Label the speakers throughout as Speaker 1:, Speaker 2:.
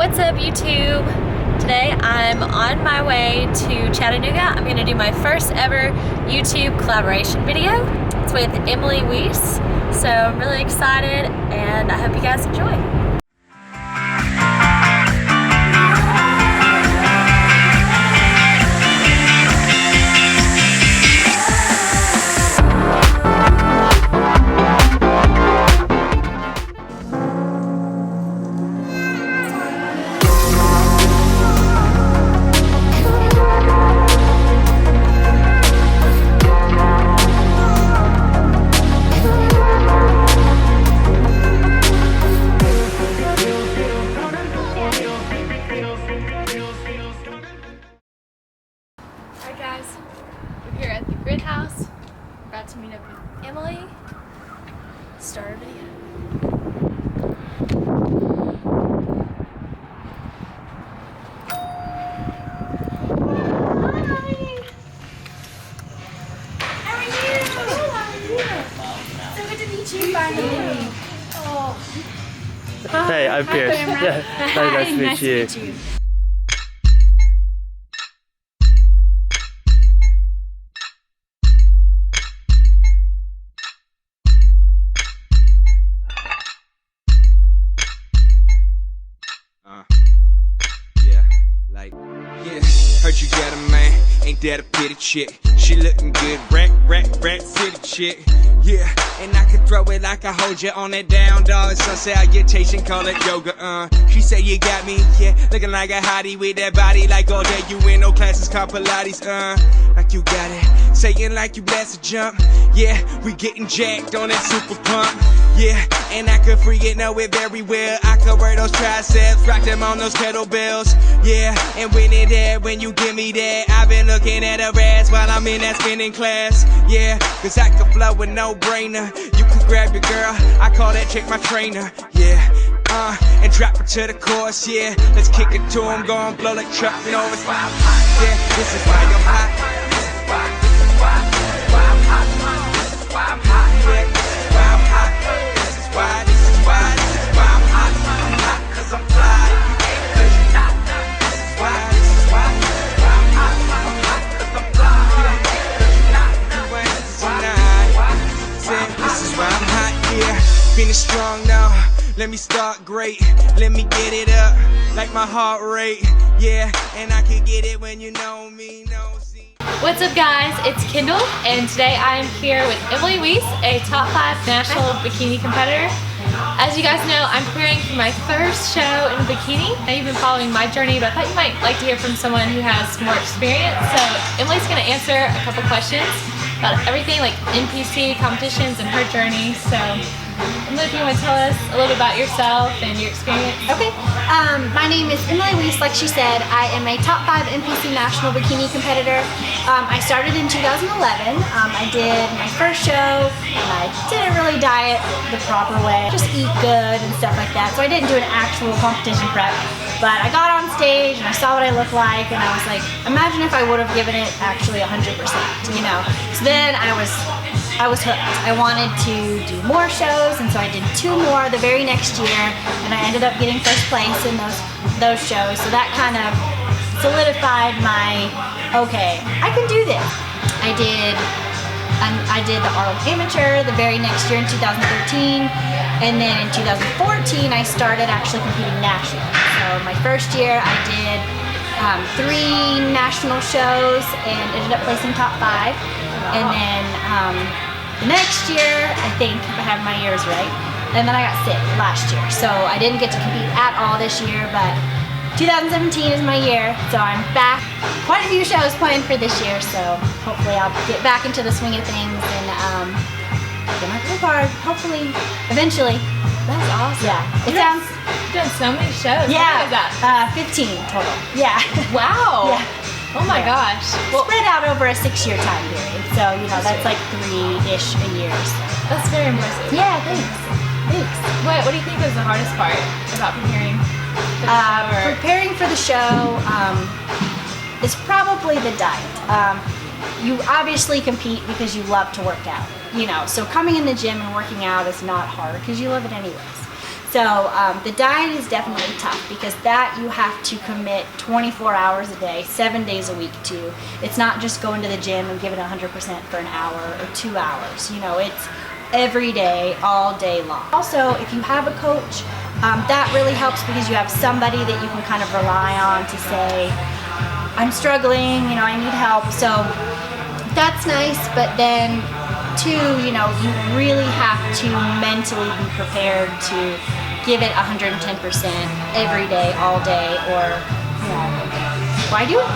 Speaker 1: What's up, YouTube? Today I'm on my way to Chattanooga. I'm going to do my first ever YouTube collaboration video. It's with Emily Weiss, so I'm really excited and I hope you guys enjoy. Alright guys, we're here at the grid house. We're about to meet up with Emily. Start a video.
Speaker 2: Hey, I'm Pierce. Yeah. Hi, nice to meet you.
Speaker 3: Heard you got a man, ain't that a pity chick? She looking good, rat city chick. Yeah, and I can throw it like I hold you on that down dog. Some salutation, call it yoga, She say you got me, yeah, looking like a hottie with that body like all day. You in no classes, called Pilates, like you got it. Saying like you blast a jump, yeah, we getting jacked on that super pump. Yeah, and I could free it, know it very well. I could wear those triceps, rock them on those kettlebells. Yeah, and when it there, when you give me that, I've been looking at her ass while I'm in that spinning class. Yeah, cause I could flow with no brainer. You could grab your girl, I call that chick my trainer. Yeah, and drop her to the course. Yeah, let's kick it to him, go and blow like Chuck Norris. Yeah, this is why I'm hot. This is why I'm hot. This is why I'm hot. This is why I'm hot. This is why I'm hot. I'm hot cause I'm fly. You ain't cause you're not. This is why I'm hot. I'm hot cause I'm fly. You ain't cause you're not. You ain't cause you're not. This is why I'm hot, yeah. Feeling strong now. Let me start great. Let me get it up like my heart rate. Yeah, and I can get it when you know me.
Speaker 1: What's up guys, it's Kendall and today I am here with Emily Weiss, a top 5 national bikini competitor. As you guys know, I'm preparing for my first show in a bikini. Now you've been following my journey, but I thought you might like to hear from someone who has more experience. So Emily's going to answer a couple questions about everything like NPC competitions and her journey. So Emily, if you want to tell us a little bit about yourself and your experience.
Speaker 4: Okay, my name is Emily Weiss, like she said. I am a top 5 NPC national bikini competitor. I started in 2011. I did my first show, and I didn't really diet the proper way. Just eat good and stuff like that. So I didn't do an actual competition prep. But I got on stage and I saw what I looked like, and I was like, imagine if I would have given it actually 100%, you know? So then I was hooked. I wanted to do more shows, and so I did 2 more the very next year, and I ended up getting first place in those shows. So that kind of solidified my, okay, I can do this. I did the Arnold Amateur the very next year in 2013, and then in 2014 I started actually competing nationally. So my first year I did 3 national shows and ended up placing top 5, and then the next year, I think, if I have my years right, and then I got sick last year, so I didn't get to compete at all this year, but 2017 is my year, so I'm back. Quite a few shows planned for this year, so hopefully I'll get back into the swing of things and get my blue card, hopefully, eventually.
Speaker 1: That's awesome.
Speaker 4: Yeah.
Speaker 1: You've done so many shows.
Speaker 4: Yeah.
Speaker 1: What is that?
Speaker 4: 15 total. Yeah.
Speaker 1: Wow.
Speaker 4: Yeah.
Speaker 1: Oh my gosh. Well,
Speaker 4: spread out over a 6-year time period, so you know that's like 3-ish a year. So.
Speaker 1: That's very impressive.
Speaker 4: Yeah, thanks. Thanks.
Speaker 1: What do you think was the hardest part about preparing for the show?
Speaker 4: Preparing for the show is probably the diet. You obviously compete because you love to work out, you know. So coming in the gym and working out is not hard because you love it anyways. So the diet is definitely tough because that you have to commit 24 hours a day, 7 days a week to. It's not just going to the gym and give it 100% for an hour or 2 hours. You know, it's every day, all day long. Also, if you have a coach, that really helps because you have somebody that you can kind of rely on to say, I'm struggling, you know, I need help. So that's nice, but then too, you know, you really have to mentally be prepared to give it 110% every day, all day, or, you know, why do it?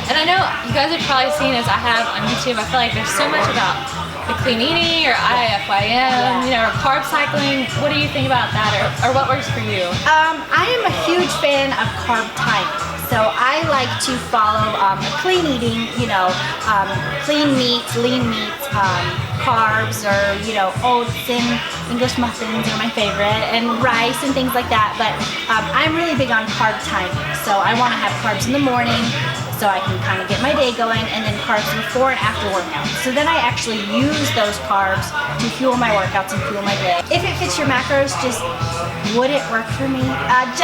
Speaker 1: And I know you guys have probably seen, as I have on YouTube, I feel like there's so much about the clean eating or IFYM, you know, or carb cycling. What do you think about that, or what works for you?
Speaker 4: I am a huge fan of carb timing. So I like to follow clean eating, you know, clean meats, lean meats, carbs, or, you know, oats and English muffins are my favorite, and rice and things like that. But I'm really big on carb timing. So I want to have carbs in the morning so I can kind of get my day going, and then carbs before and after workouts. So then I actually use those carbs to fuel my workouts and fuel my day. If it fits your macros, just wouldn't work for me.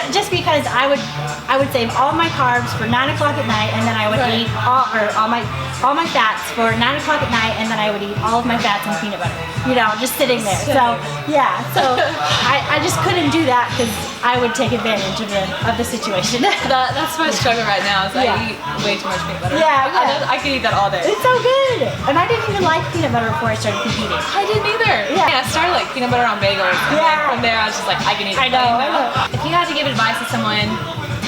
Speaker 4: Just because I would save all my carbs for 9 o'clock at night, and then I would eat all my fats for 9 o'clock at night, and then I would eat all of my fats and peanut butter. You know, just sitting there. So yeah, so I just couldn't do that because I would take advantage of the situation.
Speaker 1: That's my struggle right now. Is I eat way too much peanut butter.
Speaker 4: Yeah.
Speaker 1: I could eat that all day.
Speaker 4: It's so good. And I didn't even like peanut butter before I started competing.
Speaker 1: I didn't either.
Speaker 4: Yeah.
Speaker 1: I started like peanut butter on bagels. And then from there, I was just like, I can eat it.
Speaker 4: I know.
Speaker 1: If you had to give advice to someone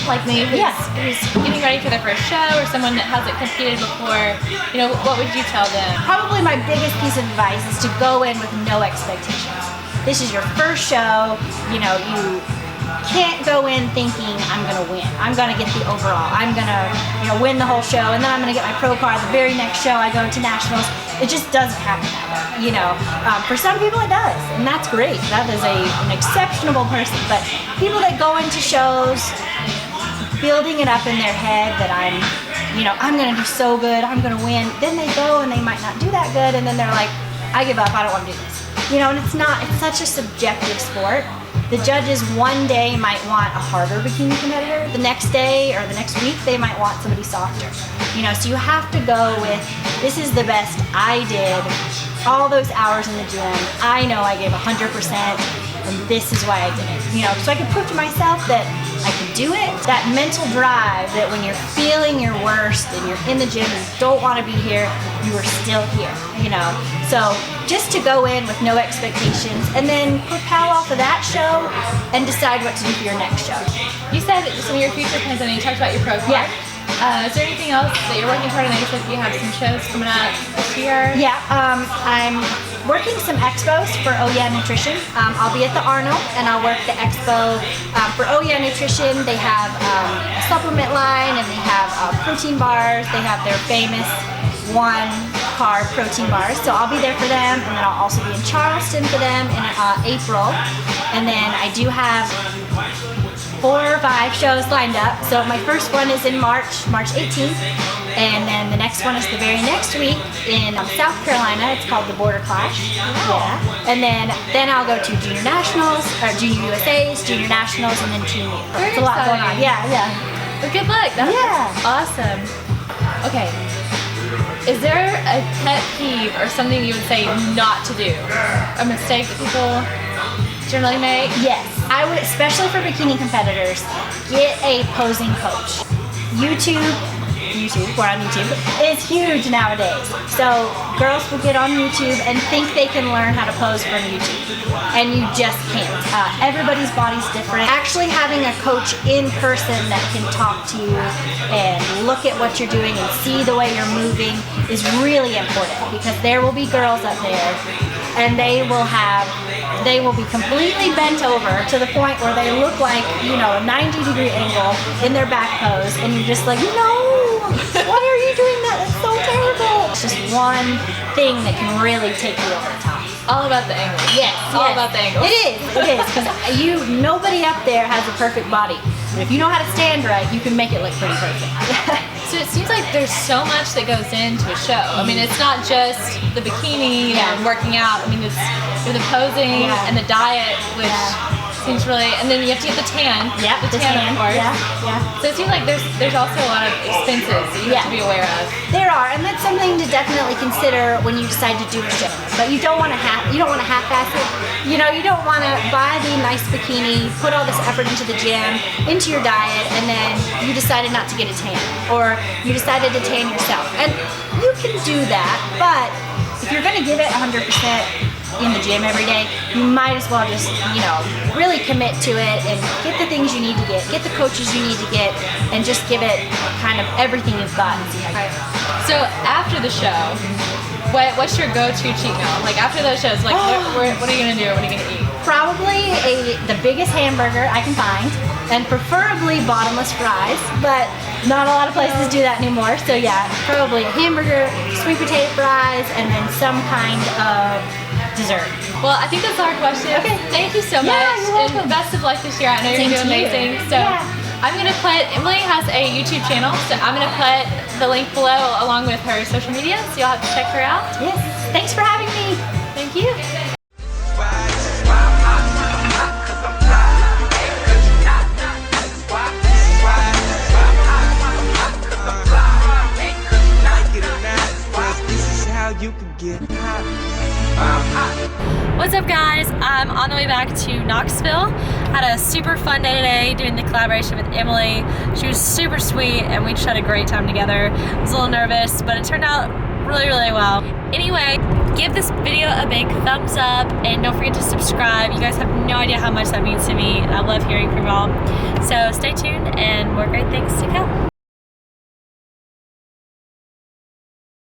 Speaker 1: like me who's getting ready for their first show, or someone that hasn't competed before, you know, what would you tell them?
Speaker 4: Probably my biggest piece of advice is to go in with no expectations. This is your first show. You know, you can't go in thinking I'm gonna win. I'm gonna get the overall. I'm gonna, you know, win the whole show, and then I'm gonna get my pro card. The very next show I go to nationals. It just doesn't happen that way, you know. For some people it does, and that's great. That is an exceptional person. But people that go into shows building it up in their head that I'm gonna do so good, I'm gonna win. Then they go and they might not do that good, and then they're like, I give up. I don't want to do this. You know, and it's such a subjective sport. The judges one day might want a harder bikini competitor. The next day or the next week, they might want somebody softer. You know, so you have to go with, this is the best I did. All those hours in the gym, I know I gave 100%, and this is why I did it. You know, so I can prove to myself that I can do it. That mental drive that when you're feeling your worst and you're in the gym and don't want to be here, you are still here, you know. So just to go in with no expectations and then propel off of that show and decide what to do for your next show.
Speaker 1: You said that some of your future plans, and you talked about your pro card.
Speaker 4: Yeah.
Speaker 1: Is there anything else that you're working toward? I know you said you have some shows coming up this year.
Speaker 4: Yeah, I'm working some expos for Oh Yeah Nutrition. I'll be at the Arnold and I'll work the expo for Oh Yeah Nutrition. They have a supplement line, and they have protein bars. They have their famous 1 carb protein bars. So I'll be there for them, and then I'll also be in Charleston for them in April. And then I do have 4 or 5 shows lined up. So my first one is in March 18th, and then the next one is the very next week in South Carolina. It's called the Border Clash. Yeah. And then I'll go to Junior Nationals, or Junior USA's, Junior Nationals, and then Team U. It's a lot going on. Yeah.
Speaker 1: But good luck. That's awesome. Okay. Is there a pet peeve or something you would say not to do? A mistake that people generally make?
Speaker 4: Yes. I would, especially for bikini competitors, get a posing coach. YouTube, we're on YouTube, is huge nowadays. So girls will get on YouTube and think they can learn how to pose from YouTube, and you just can't. Everybody's body's different. Actually having a coach in person that can talk to you and look at what you're doing and see the way you're moving is really important, because there will be girls up there and they will be completely bent over to the point where they look like, you know, a 90-degree angle in their back pose, and you're just like, no, why are you doing that? That's so terrible. It's just one thing that can really take you over the top.
Speaker 1: All about the angle.
Speaker 4: Yes.
Speaker 1: All about the angle.
Speaker 4: It is, because nobody up there has a perfect body. And if you know how to stand right, you can make it look pretty perfect.
Speaker 1: So it seems like there's so much that goes into a show. I mean, it's not just the bikini and working out. I mean, it's the posing and the diet, which Seems really, and then you have to get the tan.
Speaker 4: Yeah,
Speaker 1: the tan, of course.
Speaker 4: Yeah.
Speaker 1: So it seems like there's also a lot of expenses that you have to be aware of.
Speaker 4: There are, and that's something to definitely consider when you decide to do a show. But you don't want to half-ass it. You know, you don't want to buy the nice bikini, put all this effort into the gym, into your diet, and then you decided not to get a tan, or you decided to tan yourself. And you can do that, but if you're going to give it 100% in the gym every day, you might as well just, you know, really commit to it and get the things you need to get the coaches you need to get, and just give it kind of everything you've got and see how you go.
Speaker 1: So after the show, what's your go-to cheat meal? Like after those shows, like what are you gonna do? What are you gonna eat?
Speaker 4: Probably the biggest hamburger I can find, and preferably bottomless fries, but not a lot of places do that anymore. So yeah, probably a hamburger, sweet potato fries, and then some kind of dessert.
Speaker 1: Well, I think that's our question.
Speaker 4: Okay.
Speaker 1: Thank you so much.
Speaker 4: You're welcome.
Speaker 1: And best of luck this year. I know you're doing amazing. So I'm gonna put, Emily has a YouTube channel, so I'm gonna put the link below along with her social media, so you'll have to check her out.
Speaker 4: Yes. Thanks for having me.
Speaker 1: Thank you.
Speaker 3: You can get
Speaker 1: What's up, guys? I'm on the way back to Knoxville. Had a super fun day today doing the collaboration with Emily. She was super sweet and we just had a great time together. I was a little nervous, but it turned out really, really well. Anyway, give this video a big thumbs up and don't forget to subscribe. You guys have no idea how much that means to me, and I love hearing from y'all. So stay tuned and more great things to come.